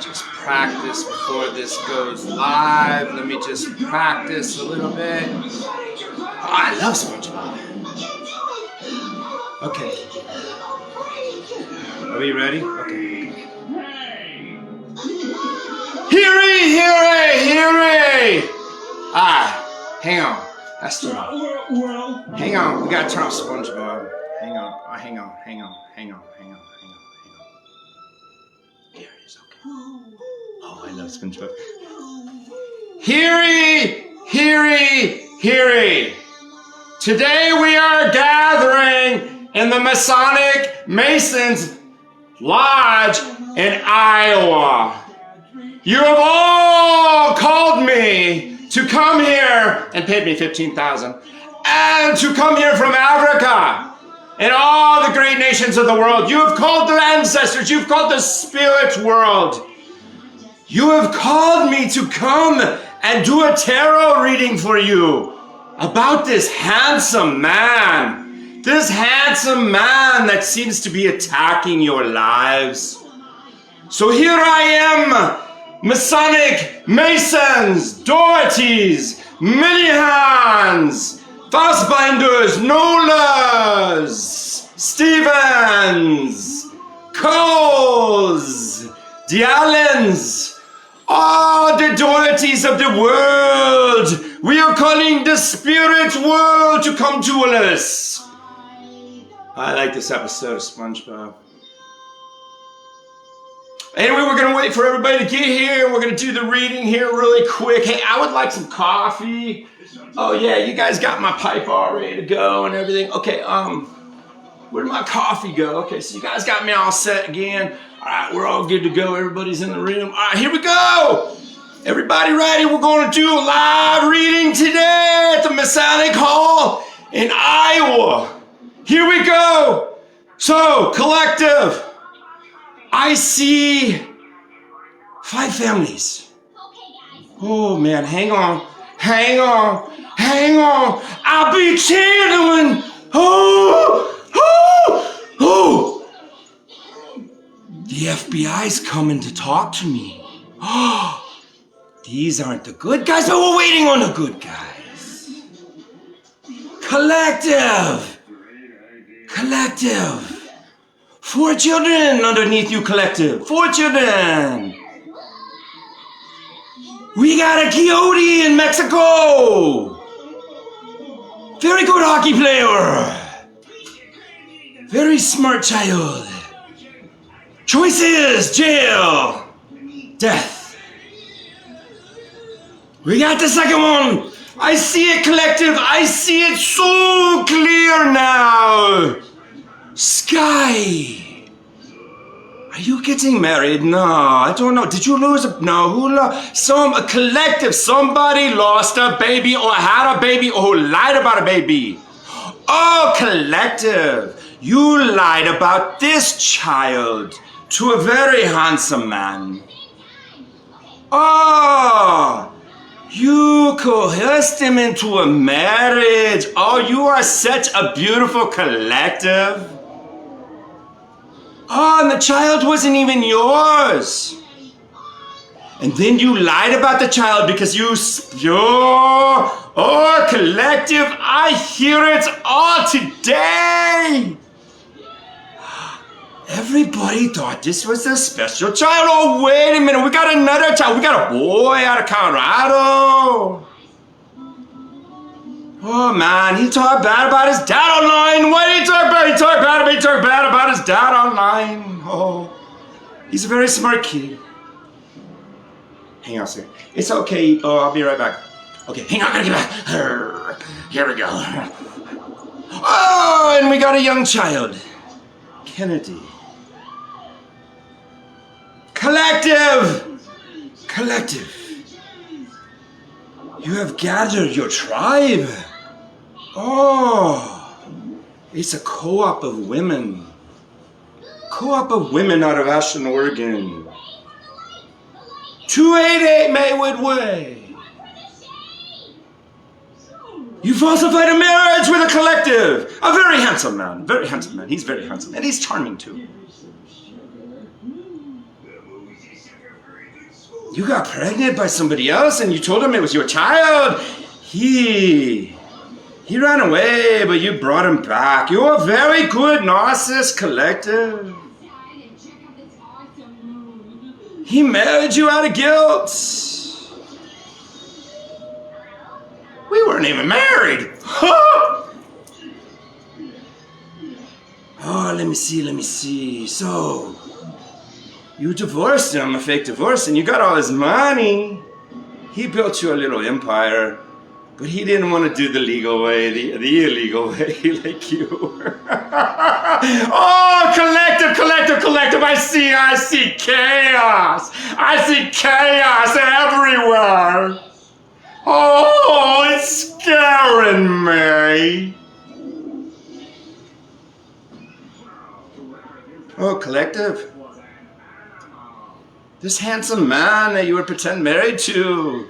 Just practice before this goes live. Let me just practice a little bit. Oh, I love SpongeBob. Okay. Are we ready? Okay. Heary, heary, heary! Hang on. That's too much. Hang on. We gotta turn off SpongeBob. Hang on. Hang on. Here it is. Okay. Oh, I love SpongeBob. Heary, heary, heary! Today we are gathering in the Masonic Masons Lodge in Iowa. You have all called me to come here and paid me $15,000 and to come here from Africa and all the great nations of the world. You have called the ancestors. You've called the spirit world. You have called me to come and do a tarot reading for you about this handsome man. This handsome man that seems to be attacking your lives. So here I am, Masonic Masons, Dohertys, Millihans, Fassbinders, Nolas, Stevens, Coles, the Allens, all the Dohertys of the world. We are calling the spirit world to come to us. I like this episode of SpongeBob. Anyway, we're going to wait for everybody to get here. We're going to do the reading here really quick. Hey, I would like some coffee. Oh, yeah, you guys got my pipe all ready to go and everything. Okay, where'd my coffee go? Okay, so you guys got me all set again. All right, we're all good to go. Everybody's in the room. All right, here we go. Everybody ready? We're going to do a live reading today at the Masonic Hall in Iowa. Here we go. So, collective, I see 5 families. Oh, man, hang on. I'll be channeling. Oh. The FBI's coming to talk to me. Oh, these aren't the good guys, but we're waiting on the good guys. Collective. 4 children underneath you, collective. 4 children. We got a coyote in Mexico. Very good hockey player. Very smart child. Choices, jail, death. We got the second one. I see it, collective. I see it so clear now. Sky. Are you getting married? No, I don't know. Did you lose no, who lost? A collective. Somebody lost a baby or had a baby or lied about a baby. Oh, collective. You lied about this child to a very handsome man. Oh, you coerced him into a marriage. Oh, you are such a beautiful collective. Oh, and the child wasn't even yours. And then you lied about the child because oh, collective, I hear it all today. Everybody thought this was a special child. Oh, wait a minute, we got another child. We got a boy out of Colorado. Oh, man, he talked bad about his dad online. What did he talk about? He talked bad about his dad online. Oh, he's a very smart kid. Hang on a second. It's okay. Oh, I'll be right back. Okay, hang on, I gotta get back. Here we go. Oh, and we got a young child. Kennedy. Collective. You have gathered your tribe. Oh, it's a co-op of women. Co-op of women out of Ashland, Oregon. 288 Maywood Way. You falsified a marriage with a collective. A very handsome man. He's very handsome. And he's charming too. You got pregnant by somebody else and you told him it was your child. He ran away, but you brought him back. You're a very good narcissist collective. He married you out of guilt. We weren't even married. Oh, let me see. So, you divorced him, a fake divorce, and you got all his money. He built you a little empire, but he didn't want to do the legal way, the illegal way like you were. Oh, collective, I see chaos. I see chaos everywhere. Oh, it's scaring me. Oh, collective. This handsome man that you were pretend married to.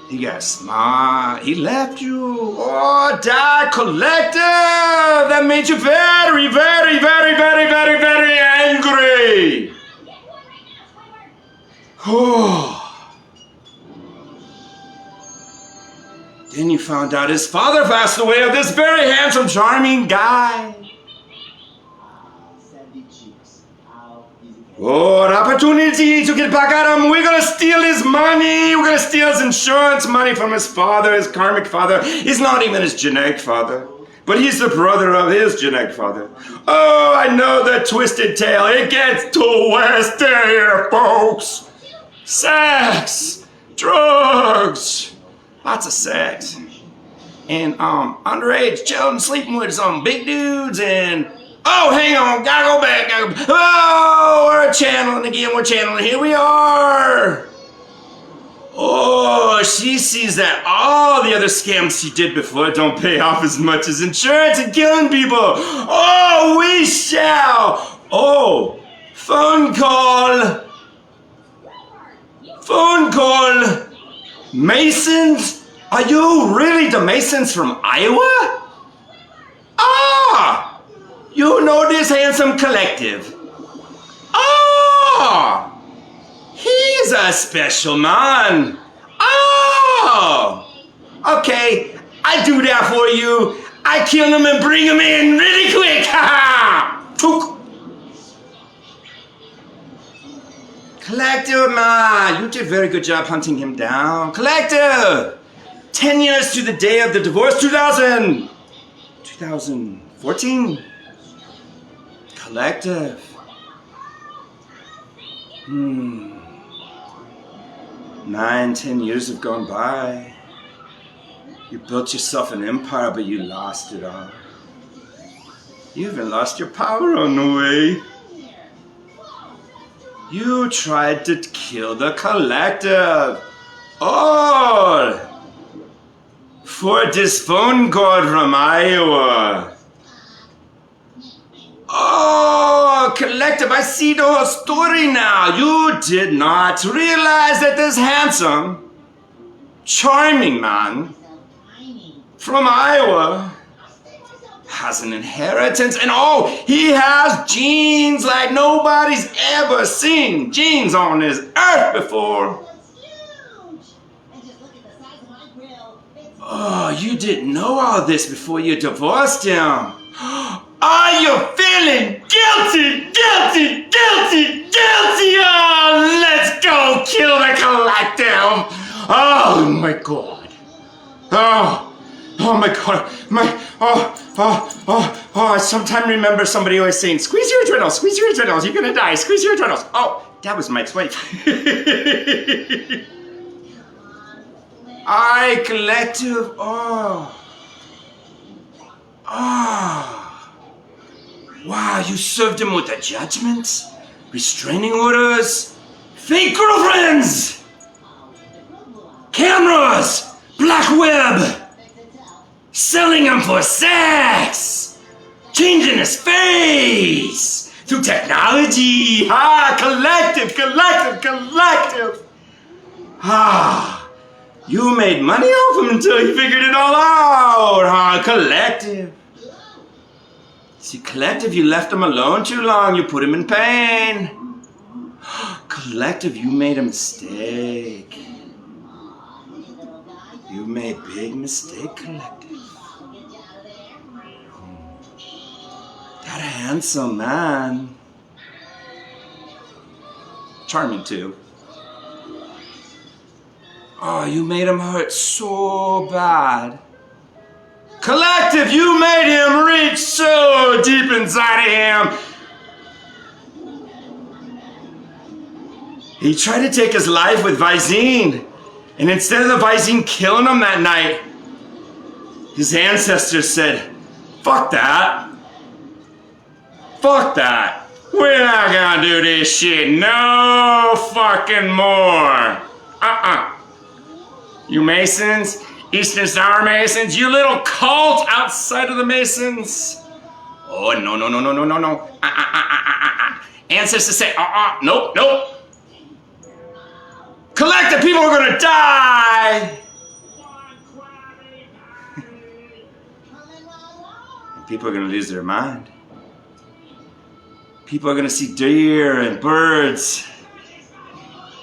He got smart. He left you. Oh, that collective. That made you very, very, very, very, very, very angry. Oh. Then you found out his father passed away of this very handsome, charming guy. Oh, an opportunity to get back at him. We're gonna steal his money. We're gonna steal his insurance money from his father, his karmic father. He's not even his genetic father, but he's the brother of his genetic father. Oh, I know the twisted tale. It gets twisted here, folks. Sex, drugs, lots of sex, and underage children sleeping with some big dudes and. Oh, hang on, gotta go back. Oh, we're channeling again, here we are. Oh, she sees that all the other scams she did before don't pay off as much as insurance and killing people. Oh, we shall. Oh, phone call. Masons? Are you really the Masons from Iowa? Ah! You know this handsome collective. Oh, he's a special man. Oh, okay, I do that for you. I kill him and bring him in really quick. Ha ha. Collective, man, you did a very good job hunting him down. Collective, 10 years to the day of the divorce, 2014. Collective. 9-10 years have gone by. You built yourself an empire, but you lost it all. You even lost your power on the way. You tried to kill the collective. All for this phone call from Iowa. Oh, collective, I see the whole story now. You did not realize that this handsome, charming man from Iowa has an inheritance, and oh, he has genes like nobody's ever seen genes on this earth before. Oh, you didn't know all this before you divorced him. Are you feeling guilty? Oh, let's go kill the collective. Oh my God. Oh my God. I sometimes remember somebody always saying, squeeze your adrenals, you're gonna die, squeeze your adrenals. Oh, that was Mike's wife. I collective, wow, you served him with the judgments, restraining orders, fake girlfriends, cameras, black web, selling him for sex, changing his face through technology. Collective. You made money off him until you figured it all out. Collective. See, Collective, you left him alone too long. You put him in pain. Collective, you made a mistake. You made a big mistake, Collective. That handsome man. Charming too. Oh, you made him hurt so bad. Collective, you made him reach so deep inside of him. He tried to take his life with Visine. And instead of the Visine killing him that night, his ancestors said, fuck that. Fuck that. We're not gonna do this shit no fucking more. You Masons, Eastern Star Masons, you little cult outside of the Masons. Oh, no. Ancestors say, nope. Collective, people are gonna die. And people are gonna lose their mind. People are gonna see deer and birds.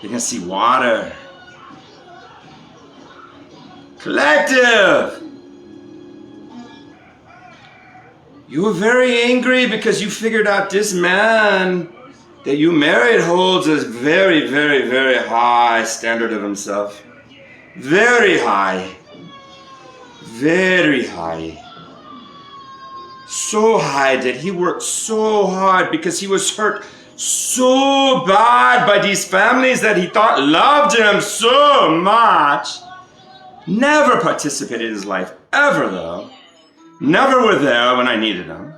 They're gonna see water. Collective! You were very angry because you figured out this man that you married holds a very, very, very high standard of himself. Very high. Very high. So high that he worked so hard because he was hurt so bad by these families that he thought loved him so much. Never participated in his life, ever though. Never were there when I needed them.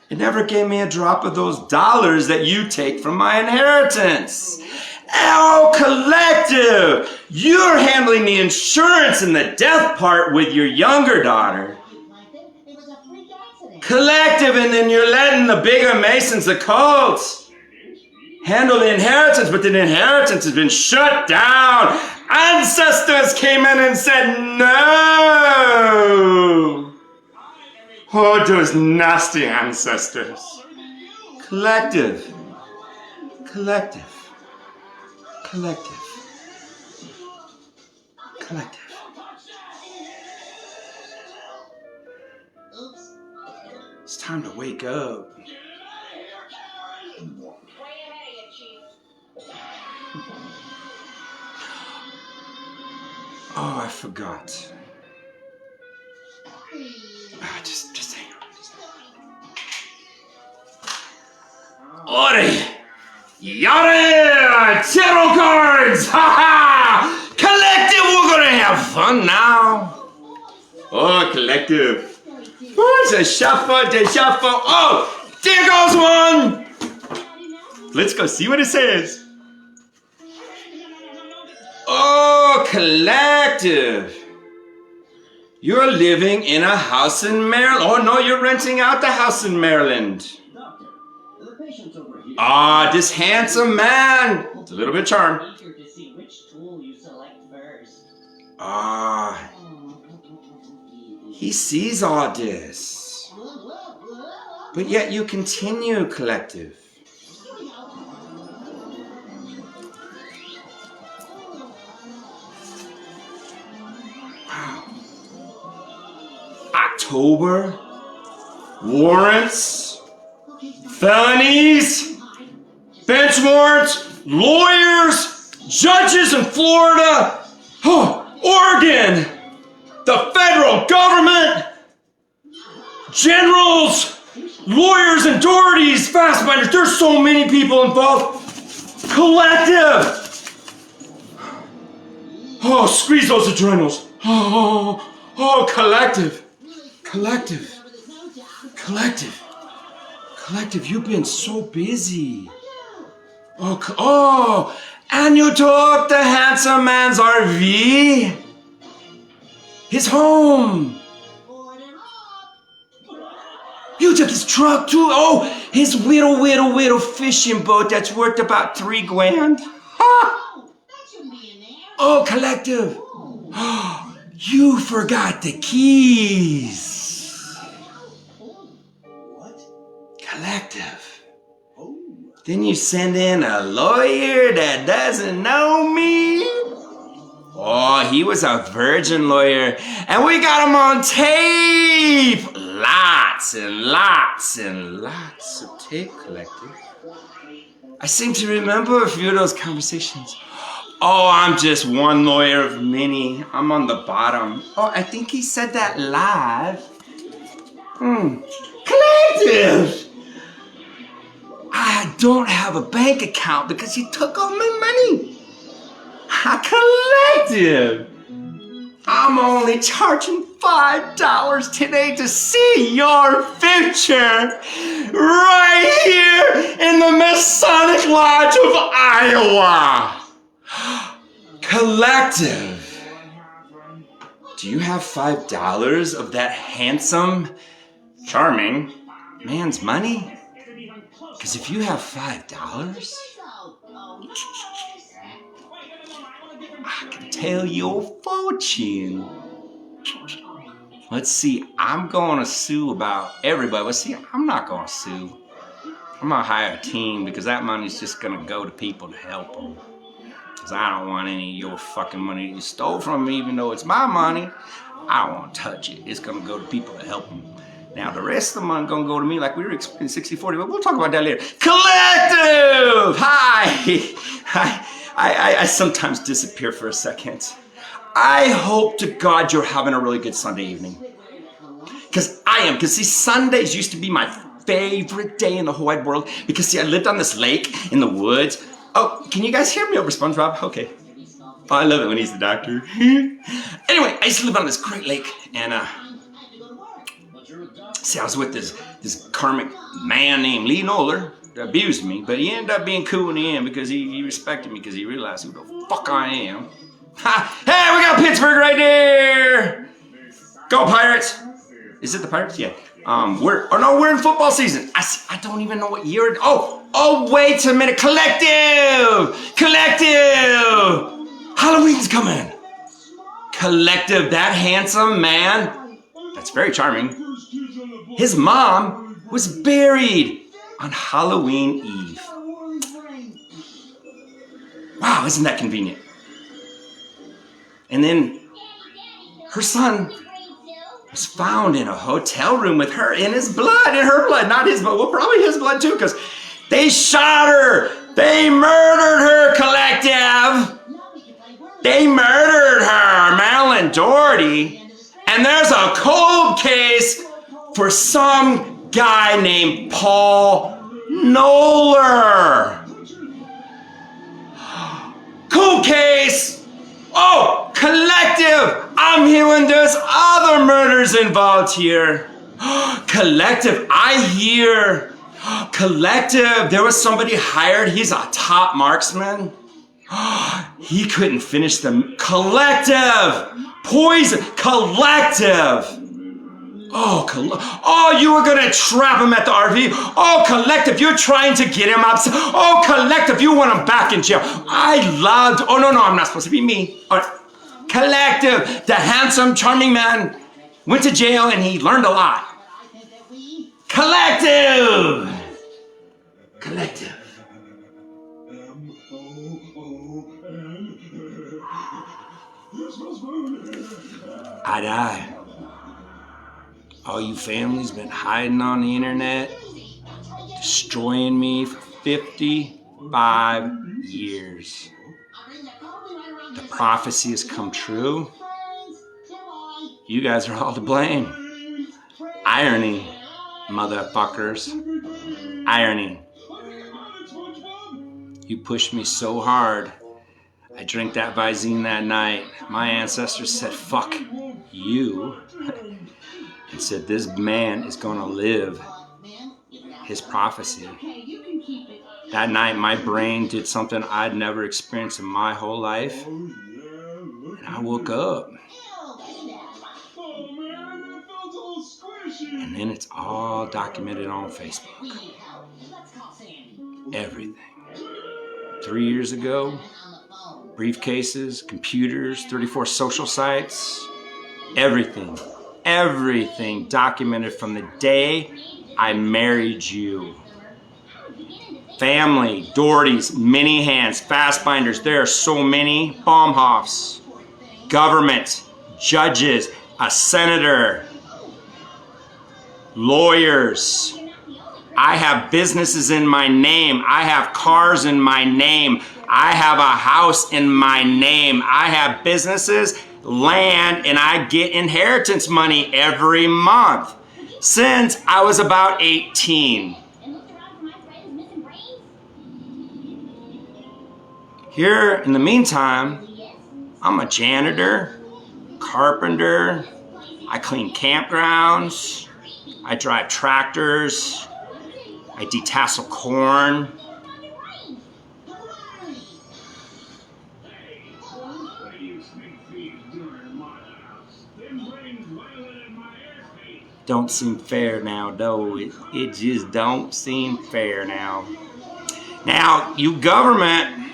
It never gave me a drop of those dollars that you take from my inheritance. Oh, Collective! You're handling the insurance and the death part with your younger daughter. Collective, and then you're letting the bigger Masons, the cults, handle the inheritance, but the inheritance has been shut down. Ancestors came in and said no. Oh, those nasty ancestors. Collective. It's time to wake up. Oh, I forgot. Just hang on. Ori! Yare! Tarot cards! Ha ha! Collective, we're gonna have fun now. Oh, Collective. What's a shuffle? Oh, there goes one! Let's go see what it says. Oh, Collective. You're living in a house in Maryland. Oh, no, you're renting out the house in Maryland. Ah, this handsome man. It's a little bit charmed. Ah, he sees all this. But yet you continue, Collective. October, warrants, felonies, bench warrants, lawyers, judges in Florida, Oregon, the federal government, generals, lawyers and Dohertys, fastbinders. There's so many people involved. Collective. Oh, squeeze those adrenals. Oh, Collective. Collective, you've been so busy. Oh, and you took the handsome man's RV? His home. You took his truck too? Oh, his little fishing boat that's worth about $3 grand. Oh, Collective. You forgot the keys. Collective. Then you send in a lawyer that doesn't know me? Oh, he was a virgin lawyer, and we got him on tape! Lots and lots and lots of tape, Collective. I seem to remember a few of those conversations. Oh, I'm just one lawyer of many. I'm on the bottom. Oh, I think he said that live. Collective! I don't have a bank account because you took all my money. Collective! I'm only charging $5 today to see your future right here in the Masonic Lodge of Iowa. Collective, do you have $5 of that handsome, charming man's money? Because if you have $5, I can tell your fortune. Let's see, I'm going to sue about everybody. Let's see, I'm not going to sue. I'm going to hire a team because that money's just going to go to people to help them. Because I don't want any of your fucking money that you stole from me, even though it's my money. I don't want to touch it. It's going to go to people to help them. Now, the rest of the money going to go to me like we were in 60-40, but we'll talk about that later. Collective! Hi! I sometimes disappear for a second. I hope to God you're having a really good Sunday evening. Because I am. Because see, Sundays used to be my favorite day in the whole wide world. Because see, I lived on this lake in the woods. Oh, can you guys hear me over SpongeBob? Okay. Oh, I love it when he's the doctor. Anyway, I used to live on this great lake. And, see, I was with this karmic man named Lee Noller. Abused me, but he ended up being cool in the end because he respected me because he realized who the fuck I am. Ha! Hey, we got Pittsburgh right there! Go Pirates! Is it the Pirates? Yeah. We're in football season. I don't even know what year. Oh, wait a minute. Collective! Halloween's coming. Collective, that handsome man. That's very charming. His mom was buried on Halloween Eve. Wow, isn't that convenient? And then her son was found in a hotel room with her in her blood, not his blood, well, probably his blood too, because they shot her. They murdered her, Collective. They murdered her, Marilyn Doherty. And there's a cold case for some guy named Paul Noller. Cool case. Oh, Collective. I'm hearing there's other murders involved here. Collective, I hear. Collective, there was somebody hired. He's a top marksman. He couldn't finish them. Collective. Poison. Collective. Oh, you were gonna trap him at the RV. Oh, Collective, you're trying to get him upset. Oh, Collective, you want him back in jail. Oh, no, I'm not supposed to be me. All right. Collective, the handsome, charming man, went to jail and he learned a lot. Collective! I die. All you families been hiding on the internet, destroying me for 55 years. The prophecy has come true. You guys are all to blame. Irony, motherfuckers. Irony. You pushed me so hard. I drank that Visine that night. My ancestors said, fuck you. And said, this man is going to live his prophecy. That night, my brain did something I'd never experienced in my whole life. And I woke up. And then it's all documented on Facebook. Everything. 3 years ago, briefcases, computers, 34 social sites, everything documented from the day I married you. Family, Doherty's, Mini Hands, Fastbinders. There are so many. Baumhoffs, government, judges, a senator, lawyers. I have businesses in my name. I have cars in my name. I have a house in my name. I have businesses, land, and I get inheritance money every month since I was about 18. Here, in the meantime, I'm a janitor, carpenter, I clean campgrounds, I drive tractors, I detassel corn. Don't seem fair now, though. It just don't seem fair now. Now, you government,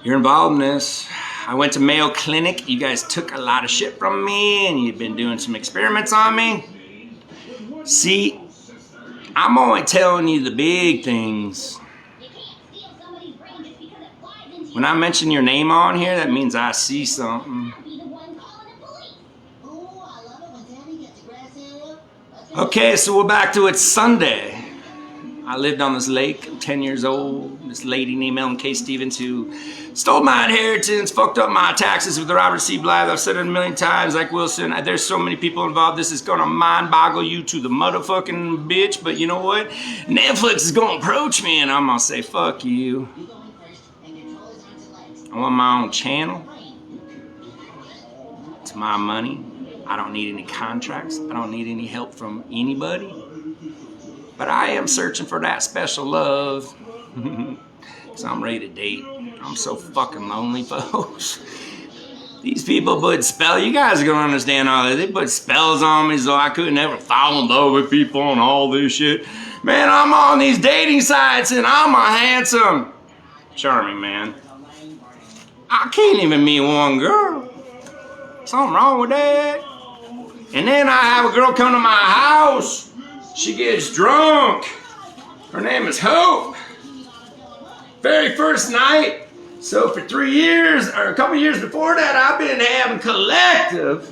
you're involved in this. I went to Mayo Clinic. You guys took a lot of shit from me, and you've been doing some experiments on me. See, I'm only telling you the big things. When I mention your name on here, that means I see something. Okay, so we're back to it Sunday. I lived on this lake, I'm 10 years old. This lady named Ellen K. Stevens who stole my inheritance, fucked up my taxes with the Robert C. Blythe. I've said it a million times, like Wilson. There's so many people involved. This is gonna mind boggle you to the motherfucking bitch, but you know what? Netflix is gonna approach me and I'm gonna say, fuck you. I want my own channel. It's my money. I don't need any contracts. I don't need any help from anybody. But I am searching for that special love. So I'm ready to date. I'm so fucking lonely, folks. These people put spells. You guys are gonna understand all this. They put spells on me so I couldn't ever fall in love with people and all this shit. Man, I'm on these dating sites and I'm a handsome, charming man. I can't even meet one girl. Something wrong with that. And then I have a girl come to my house. She gets drunk. Her name is Hope. Very first night. So for 3 years, or a couple years before that, I've been having Collective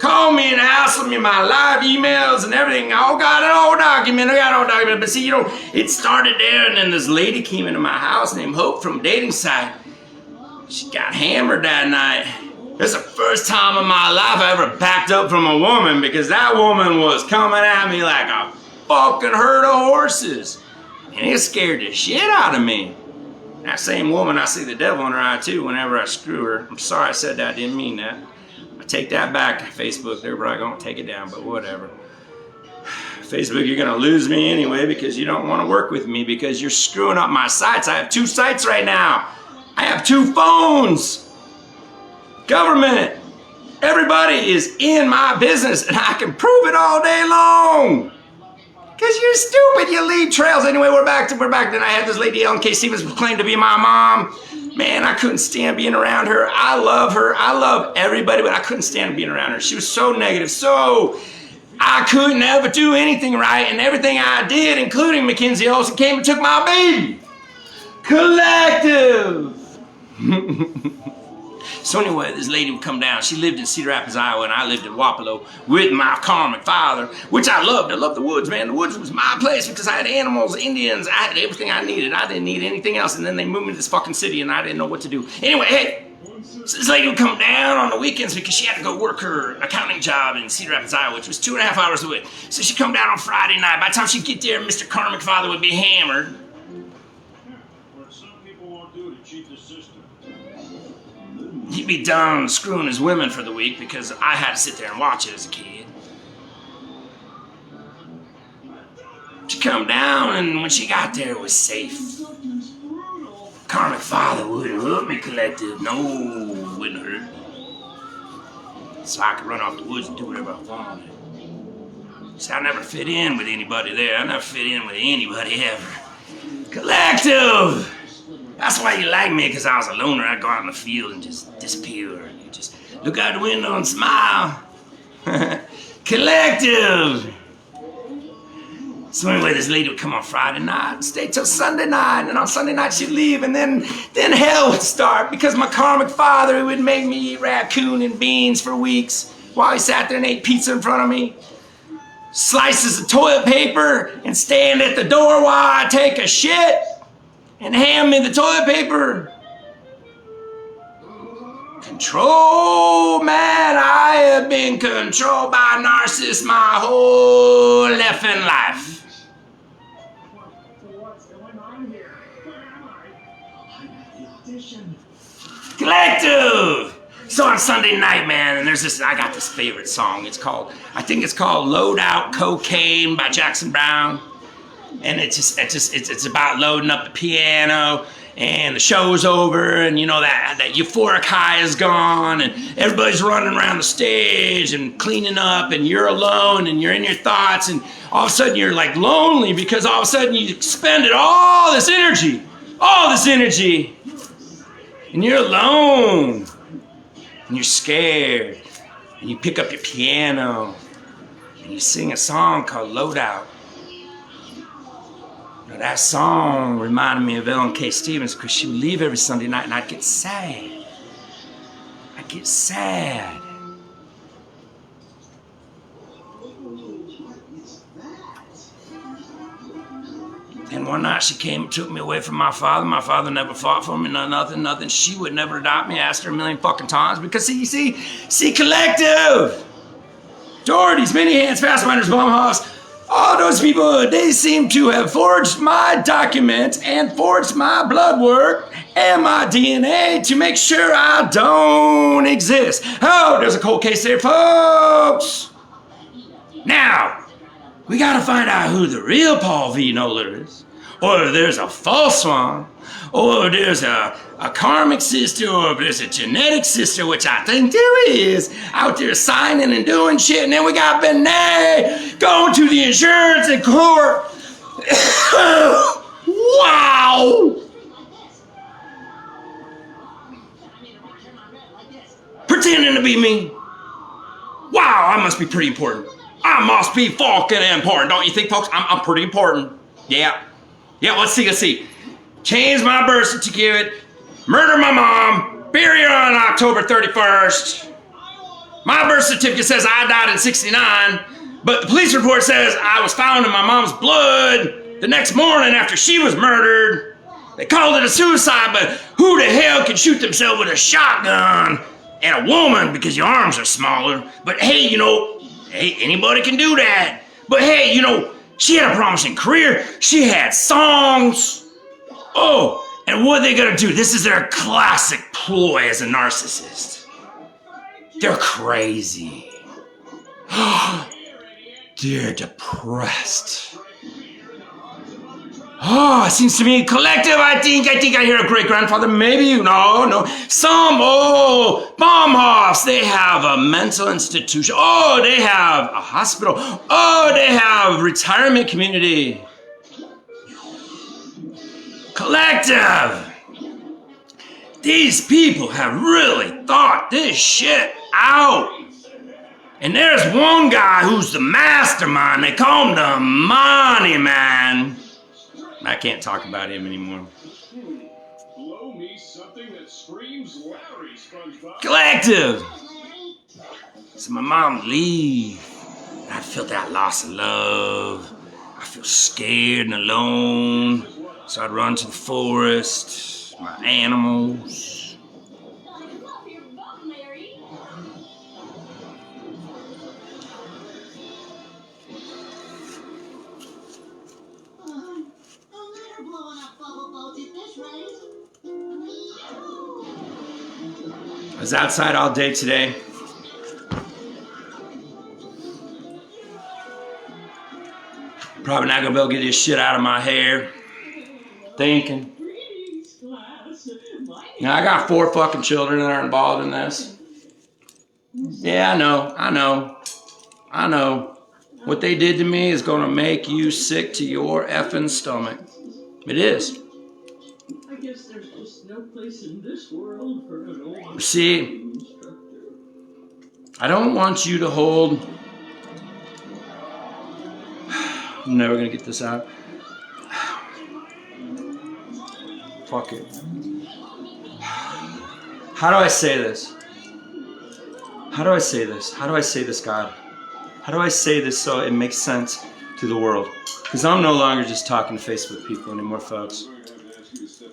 call me and ask me my live emails and everything. I got it all documented. But see, you know, it started there, and then this lady came into my house named Hope from a dating site. She got hammered that night. It's the first time in my life I ever backed up from a woman, because that woman was coming at me like a fucking herd of horses. And it scared the shit out of me. That same woman, I see the devil in her eye too whenever I screw her. I'm sorry I said that, I didn't mean that. I take that back, Facebook. They're probably gonna take it down, but whatever. Facebook, you're gonna lose me anyway because you don't wanna work with me because you're screwing up my sites. I have 2 sites right now. I have 2 phones. Government, everybody is in my business and I can prove it all day long. Cause you're stupid, you leave trails. Anyway, we're back. Then I had this lady, Ellen K. Stevens, who claimed to be my mom. Man, I couldn't stand being around her. I love her, I love everybody, but I couldn't stand being around her. She was so negative, so I couldn't ever do anything right, and everything I did, including Mackenzie Olsen, came and took my baby. Collective. So anyway, this lady would come down. She lived in Cedar Rapids, Iowa, and I lived in Wapello with my karmic father, which I loved. I loved the woods, man. The woods was my place because I had animals, Indians. I had everything I needed. I didn't need anything else. And then they moved me to this fucking city, and I didn't know what to do. Anyway, hey, so this lady would come down on the weekends because she had to go work her accounting job in Cedar Rapids, Iowa, which was 2.5 hours away. So she'd come down on Friday night. By the time she'd get there, Mr. Karmic Father would be hammered. What some people won't do to cheat the system. He'd be done screwing his women for the week because I had to sit there and watch it as a kid. She'd come down, and when she got there, it was safe. Karmic Father wouldn't hurt me, Collective. No, wouldn't hurt me. So I could run off the woods and do whatever I wanted. See, I never fit in with anybody there. I never fit in with anybody ever. Collective! That's why you like me, because I was a loner. I'd go out in the field and just disappear. You just look out the window and smile. Collective. So anyway, this lady would come on Friday night and stay till Sunday night, and on Sunday night she'd leave, and then hell would start because my karmic father would make me eat raccoon and beans for weeks while he sat there and ate pizza in front of me, slices of toilet paper, and stand at the door while I take a shit and hand me the toilet paper. Control, man, I have been controlled by narcissists my whole effing life. What's going on here? Where am I? I'm at the audition. Collective! So on Sunday night, man, and I got this favorite song. I think it's called Load Out Cocaine by Jackson Browne. And it's about loading up the piano, and the show's over, and you know that euphoric high is gone, and everybody's running around the stage and cleaning up, and you're alone, and you're in your thoughts, and all of a sudden you're like lonely because all of a sudden you expended all this energy, and you're alone, and you're scared, and you pick up your piano, and you sing a song called Load Out. That song reminded me of Ellen K. Stevens because she would leave every Sunday night and I'd get sad. And one night she came and took me away from my father. My father never fought for me, nothing. She would never adopt me. I asked her a million fucking times because see, collective. Doherty's, Mini Hands, Fastminders, Blumhouse. All those people, they seem to have forged my documents and forged my blood work and my DNA to make sure I don't exist. Oh, there's a cold case there, folks. Now, we gotta find out who the real Paul V. Noller is, or there's a false one, or there's a karmic sister, or there's a genetic sister, which I think there is, out there signing and doing shit. And then we got Benet going to the insurance and court. Wow! Pretending to be me. Wow, I must be pretty important. I must be fucking important, don't you think, folks? I'm pretty important. Yeah, let's see. Change my birth certificate, murder my mom, bury her on October 31st. My birth certificate says I died in 69, but the police report says I was found in my mom's blood the next morning after she was murdered. They called it a suicide, but who the hell can shoot themselves with a shotgun and a woman because your arms are smaller? But hey, anybody can do that. But hey, she had a promising career. She had songs. Oh, and what are they gonna do? This is their classic ploy as a narcissist. They're crazy. They're depressed. Oh, it seems to me collective. I think I hear a great grandfather. Maybe no. Some Baumhofs. They have a mental institution. Oh, they have a hospital. Oh, they have retirement community. Collective. These people have really thought this shit out. And there's one guy who's the mastermind. They call him the Money Man. I can't talk about him anymore. Blow me something that screams Larry, SpongeBob. Collective. So my mom leave. I feel that loss of love. I feel scared and alone. So I'd run to the forest, my animals. I was outside all day today. Probably not gonna be able to get this shit out of my hair. Thinking. Now I got 4 fucking children that are involved in this. Yeah, I know. What they did to me is gonna make you sick to your effing stomach. It is. I guess there's just no place in this world for an old See, I don't want you to hold I'm never gonna get this out. Fuck it. How do I say this? How do I say this? How do I say this, God? How do I say this so it makes sense to the world? Because I'm no longer just talking to Facebook people anymore, folks.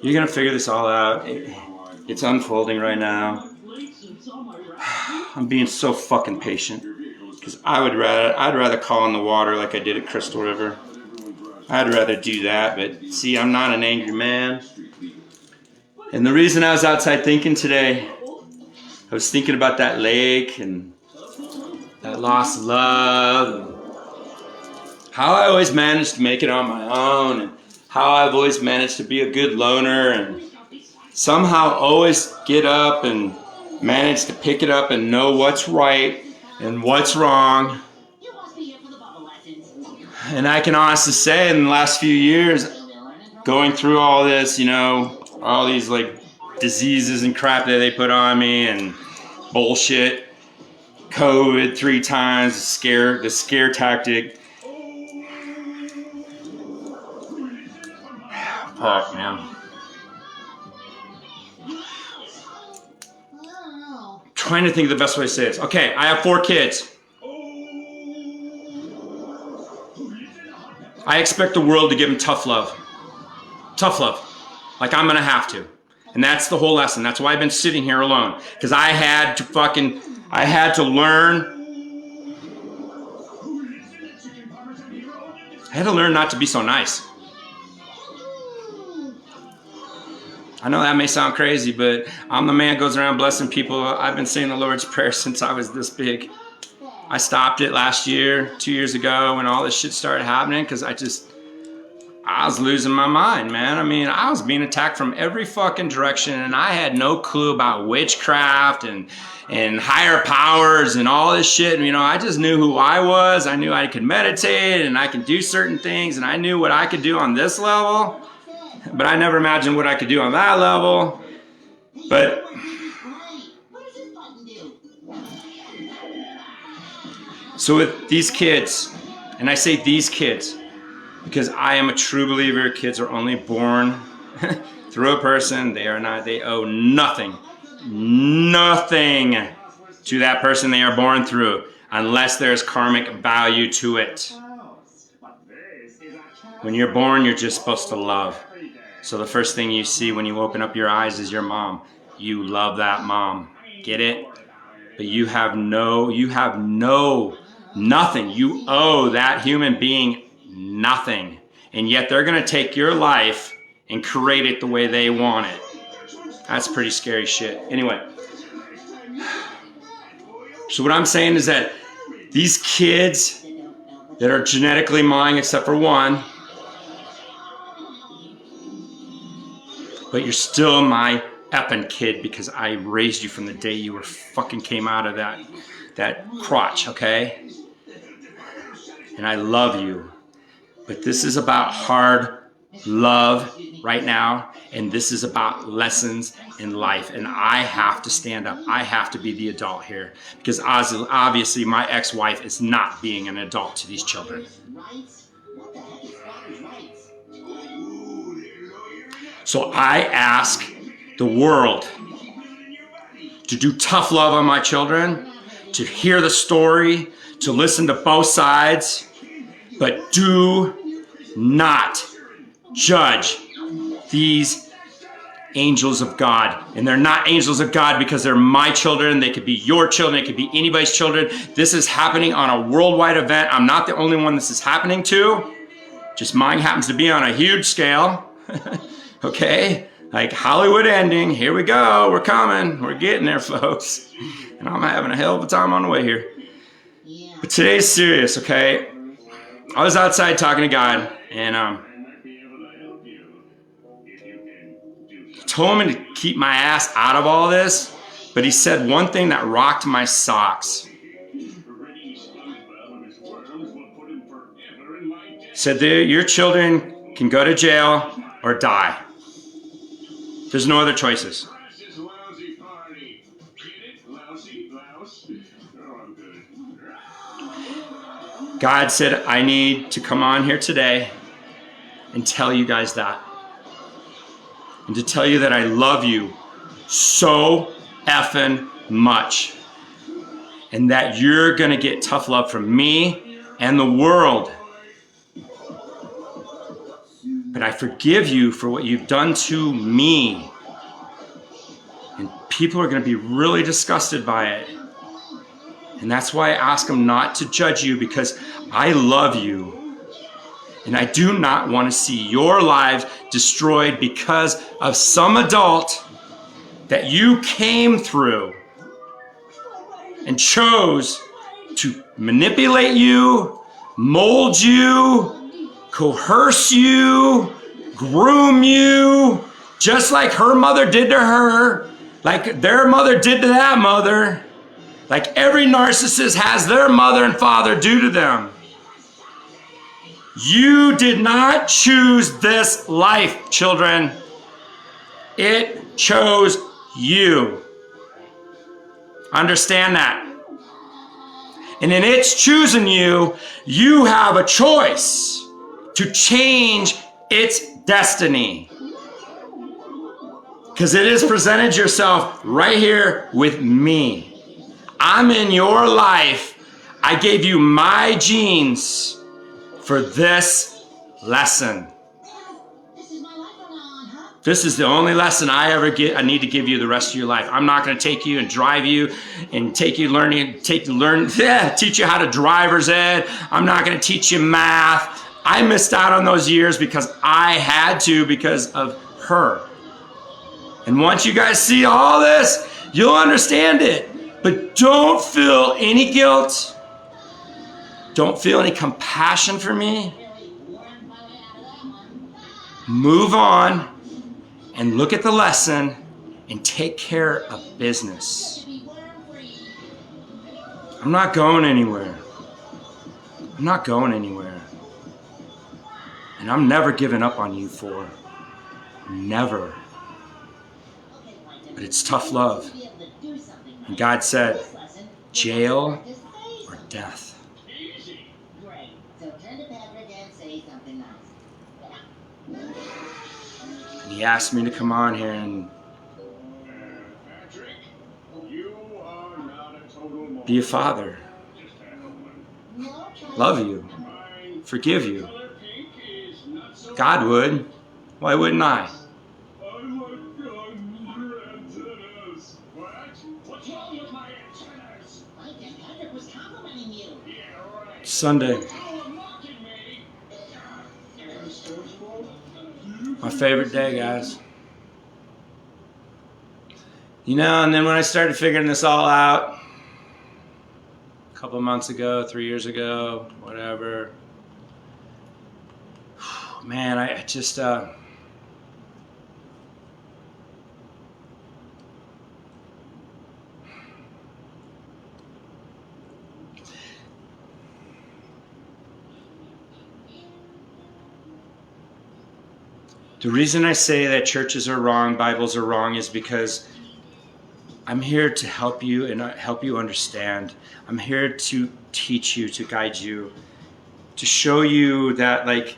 You're gonna figure this all out. It's unfolding right now. I'm being so fucking patient. Because I'd rather call in the water like I did at Crystal River. I'd rather do that, but see, I'm not an angry man. And the reason I was outside thinking today, I was thinking about that lake and that lost love, and how I always managed to make it on my own, and how I've always managed to be a good loner, and somehow always get up and manage to pick it up and know what's right and what's wrong. And I can honestly say in the last few years, going through all this, you know, all these like diseases and crap that they put on me and bullshit, COVID 3 times, the scare tactic. Fuck, man. Trying to think of the best way to say this. Okay, I have 4 kids. I expect the world to give them tough love. Tough love. Like I'm gonna have to. And that's the whole lesson. That's why I've been sitting here alone. Because I had to learn. I had to learn not to be so nice. I know that may sound crazy, but I'm the man who goes around blessing people. I've been saying the Lord's Prayer since I was this big. I stopped it last year, 2 years ago, when all this shit started happening, because I was losing my mind, man. I mean, I was being attacked from every fucking direction, and I had no clue about witchcraft and higher powers and all this shit. And, you know, I just knew who I was. I knew I could meditate and I could do certain things, and I knew what I could do on this level. But I never imagined what I could do on that level. But so with these kids, and I say these kids because I am a true believer, kids are only born through a person. They owe nothing to that person they are born through, unless there's karmic value to it. When you're born, you're just supposed to love. So the first thing you see when you open up your eyes is your mom. You love that mom. Get it? But you have nothing. You owe that human being nothing. And yet they're going to take your life and create it the way they want it. That's pretty scary shit. Anyway. So what I'm saying is that these kids that are genetically mine, except for one, but you're still my effing kid because I raised you from the day you fucking came out of that crotch, okay? And I love you. But this is about hard love right now, and this is about lessons in life. And I have to stand up. I have to be the adult here because obviously my ex-wife is not being an adult to these children. So I ask the world to do tough love on my children, to hear the story, to listen to both sides, but do not judge these angels of God. And they're not angels of God because they're my children. They could be your children. It could be anybody's children. This is happening on a worldwide event. I'm not the only one this is happening to. Just mine happens to be on a huge scale. Okay? Like Hollywood ending. Here we go. We're coming. We're getting there, folks. And I'm having a hell of a time on the way here. But today's serious, okay? I was outside talking to God, and he told me to keep my ass out of all this, but he said one thing that rocked my socks. He said, your children can go to jail or die. There's no other choices. God said, I need to come on here today and tell you guys that. And to tell you that I love you so effing much. And that you're going to get tough love from me and the world. But I forgive you for what you've done to me. And people are going to be really disgusted by it. And that's why I ask them not to judge you, because I love you. And I do not want to see your lives destroyed because of some adult that you came through and chose to manipulate you, mold you, coerce you, groom you, just like her mother did to her, like their mother did to that mother, like every narcissist has their mother and father do to them. You did not choose this life, children. It chose you. Understand that. And in its choosing you, you have a choice to change its destiny. Because it has presented yourself right here with me. I'm in your life. I gave you my genes for this lesson. This is the only lesson I need to give you the rest of your life. I'm not going to take you and drive you and teach you how to driver's ed. I'm not going to teach you math. I missed out on those years because I had to, because of her. And once you guys see all this, you'll understand it. But don't feel any guilt. Don't feel any compassion for me. Move on and look at the lesson and take care of business. I'm not going anywhere. I'm not going anywhere. And I'm never giving up on you four. Never. But it's tough love. And God said, jail or death. Great. So turn to Patrick and say something nice. And he asked me to come on here and Patrick, you are not a total be a father. Love you. Forgive you. God would. Why wouldn't I? What's wrong with my antennas? I think Patrick was complimenting you. Yeah, right. Sunday. Oh, mocking me. My favorite day, guys. You know, and then when I started figuring this all out, a couple months ago, 3 years ago, whatever, man, I just, the reason I say that churches are wrong, Bibles are wrong, is because I'm here to help you and help you understand. I'm here to teach you, to guide you, to show you that, like,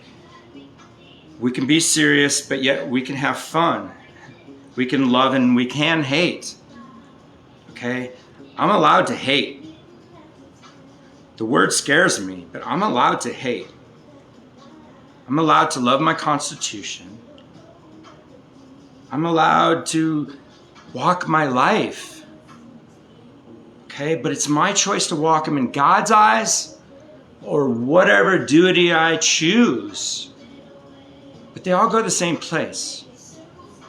we can be serious, but yet we can have fun. We can love and we can hate. Okay? I'm allowed to hate. The word scares me, but I'm allowed to hate. I'm allowed to love my Constitution. I'm allowed to walk my life. Okay? But it's my choice to walk them in God's eyes or whatever deity I choose. But they all go to the same place.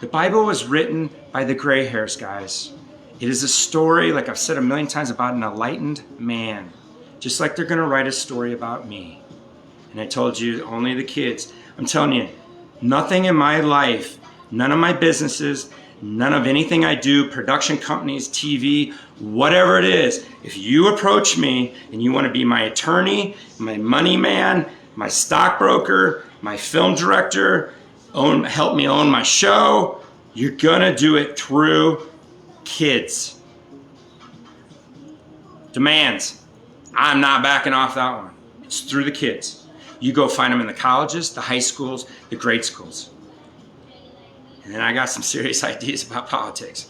The Bible was written by the gray hairs, guys. It is a story, like I've said a million times, about an enlightened man. Just like they're going to write a story about me. And I told you, only the kids. I'm telling you, nothing in my life, none of my businesses, none of anything I do, production companies, TV, whatever it is, if you approach me and you want to be my attorney, my money man, my stockbroker, my film director, help me own my show, you're gonna do it through kids. Demands. I'm not backing off that one. It's through the kids. You go find them in the colleges, the high schools, the grade schools. And then I got some serious ideas about politics.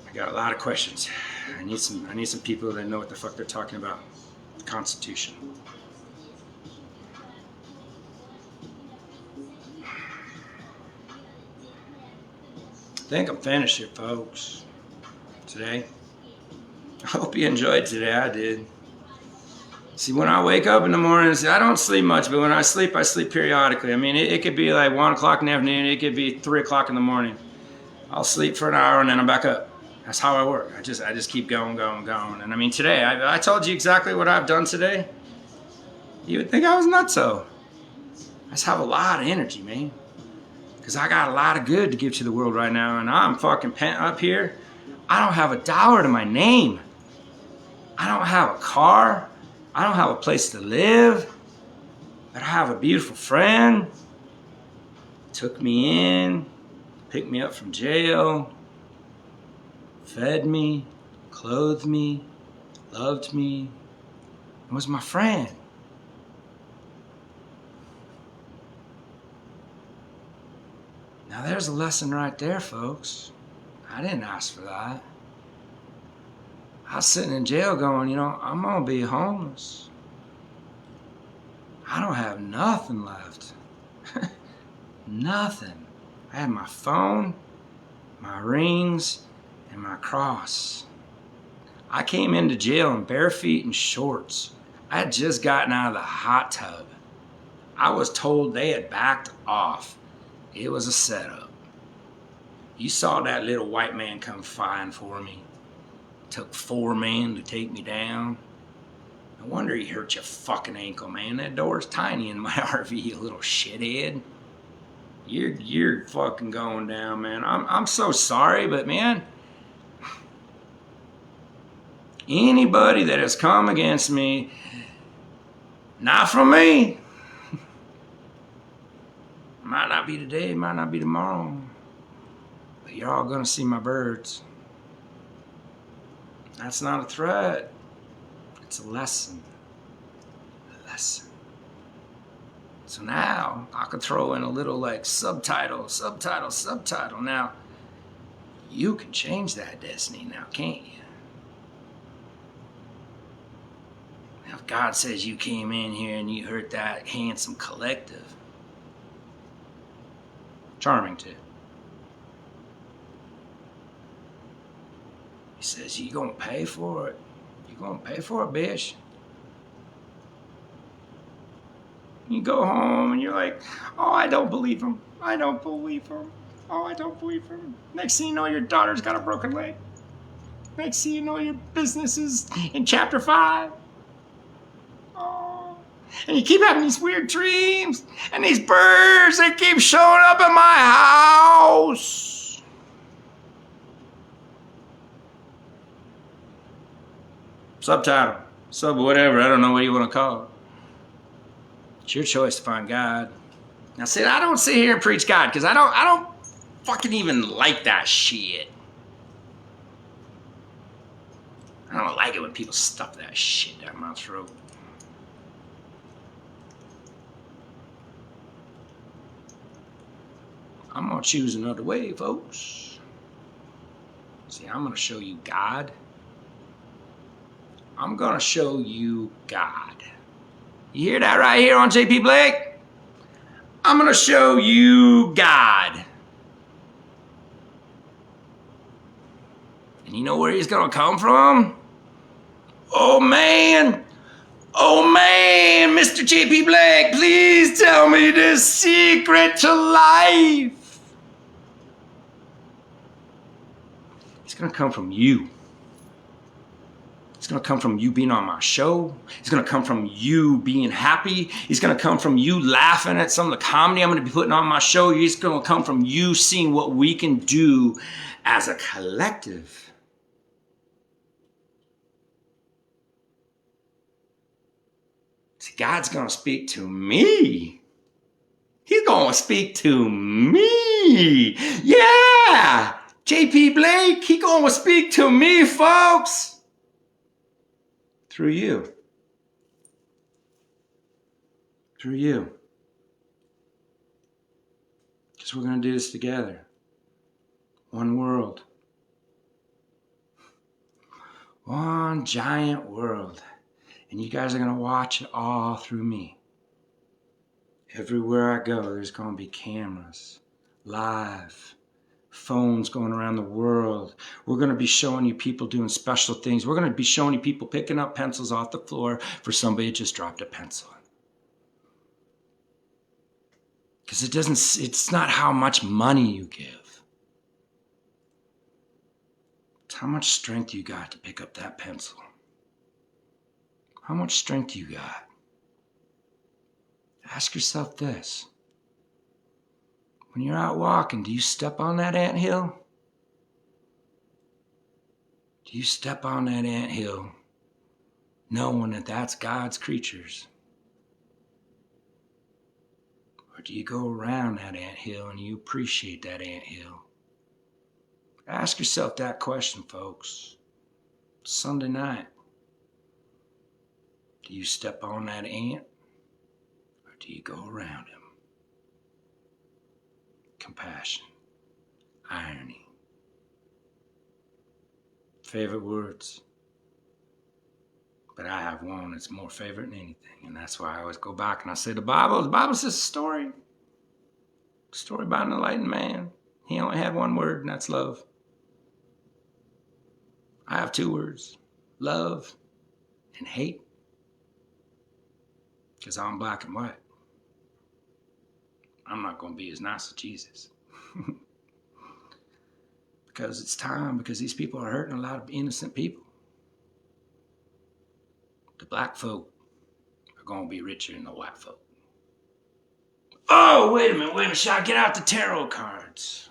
I got a lot of questions. I need some people that know what the fuck they're talking about. The Constitution. I think I'm finished here, folks. Today. I hope you enjoyed today. I did. See, when I wake up in the morning, I don't sleep much, but when I sleep periodically. I mean, it could be like 1 o'clock in the afternoon, it could be 3 o'clock in the morning. I'll sleep for an hour and then I'm back up. That's how I work. I just keep going. And I mean, today, I told you exactly what I've done today. You would think I was nutso. I just have a lot of energy, man. Because I got a lot of good to give to the world right now, and I'm fucking pent up here. I don't have $1 to my name. I don't have a car. I don't have a place to live. But I have a beautiful friend. Took me in, picked me up from jail, fed me, clothed me, loved me, and was my friend. Now there's a lesson right there, folks. I didn't ask for that. I was sitting in jail going, I'm gonna be homeless. I don't have nothing left. Nothing. I had my phone, my rings, and my cross. I came into jail in bare feet and shorts. I had just gotten out of the hot tub. I was told they had backed off. It was a setup. You saw that little white man come flying for me. It took 4 men to take me down. No wonder he hurt your fucking ankle, man. That door's tiny in my RV, you little shithead. You're fucking going down, man. I'm so sorry, but man, anybody that has come against me, not from me. Might not be today, might not be tomorrow, but you're all gonna see my birds. That's not a threat. It's a lesson. A lesson. So now I could throw in a little like subtitle. Now, you can change that destiny now, can't you? Now, if God says you came in here and you heard that handsome collective, Charmington, he says, you gonna pay for it. You gonna pay for it, bitch. You go home and you're like, oh, I don't believe him. I don't believe him. Oh, I don't believe him. Next thing you know, your daughter's got a broken leg. Next thing you know, your business is in chapter 5. Oh. And you keep having these weird dreams. And these birds, they keep showing up at my house. Subtitle. Sub whatever. I don't know what you want to call it. It's your choice to find God. Now, see, I don't sit here and preach God because I don't fucking even like that shit. I don't like it when people stuff that shit down my throat. I'm gonna choose another way, folks. See, I'm gonna show you God. I'm gonna show you God. You hear that right here on JP Blake? I'm gonna show you God. And you know where he's gonna come from? Oh man, Mr. JP Blake, please tell me the secret to life. He's gonna come from you. It's gonna come from you being on my show. It's gonna come from you being happy. It's gonna come from you laughing at some of the comedy I'm gonna be putting on my show. It's gonna come from you seeing what we can do as a collective. See, God's gonna speak to me. He's gonna speak to me. Yeah! JP Blake, he gonna speak to me, folks. Through you. Through you. Because we're going to do this together. One world. One giant world. And you guys are going to watch it all through me. Everywhere I go, there's going to be cameras, live, phones going around the world. We're going to be showing you people doing special things. We're going to be showing you people picking up pencils off the floor for somebody who just dropped a pencil. Because it's not how much money you give. It's how much strength you got to pick up that pencil. How much strength you got. Ask yourself this. When you're out walking, do you step on that anthill? Do you step on that anthill knowing that that's God's creatures? Or do you go around that anthill and you appreciate that anthill? Ask yourself that question, folks. It's Sunday night. Do you step on that ant? Or do you go around him? Compassion. Irony. Favorite words? But I have one that's more favorite than anything, and that's why I always go back and I say the Bible says a story. A story about an enlightened man. He only had one word, and that's love. I have two words, love and hate, because I'm black and white. I'm not going to be as nice as Jesus. Because it's time, because these people are hurting a lot of innocent people. The black folk are going to be richer than the white folk. Oh, wait a minute. Should I get out the tarot cards?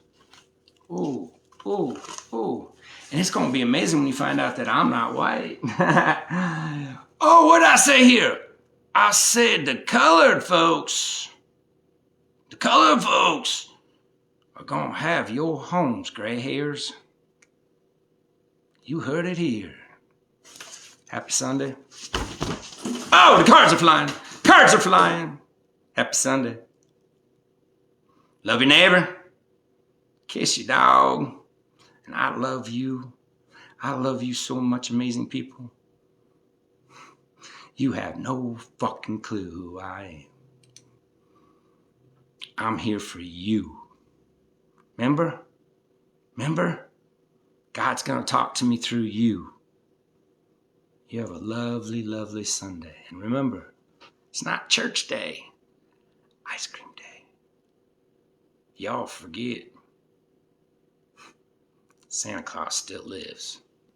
Ooh. And it's going to be amazing when you find out that I'm not white. Oh, what did I say here? I said the colored folks are going to have your homes, gray hairs. You heard it here. Happy Sunday. Oh, the cards are flying. Cards are flying. Happy Sunday. Love your neighbor. Kiss your dog. And I love you. I love you so much, amazing people. You have no fucking clue who I am. I'm here for you. Remember? God's going to talk to me through you. You have a lovely, lovely Sunday. And remember, it's not church day. Ice cream day. Y'all forget. Santa Claus still lives.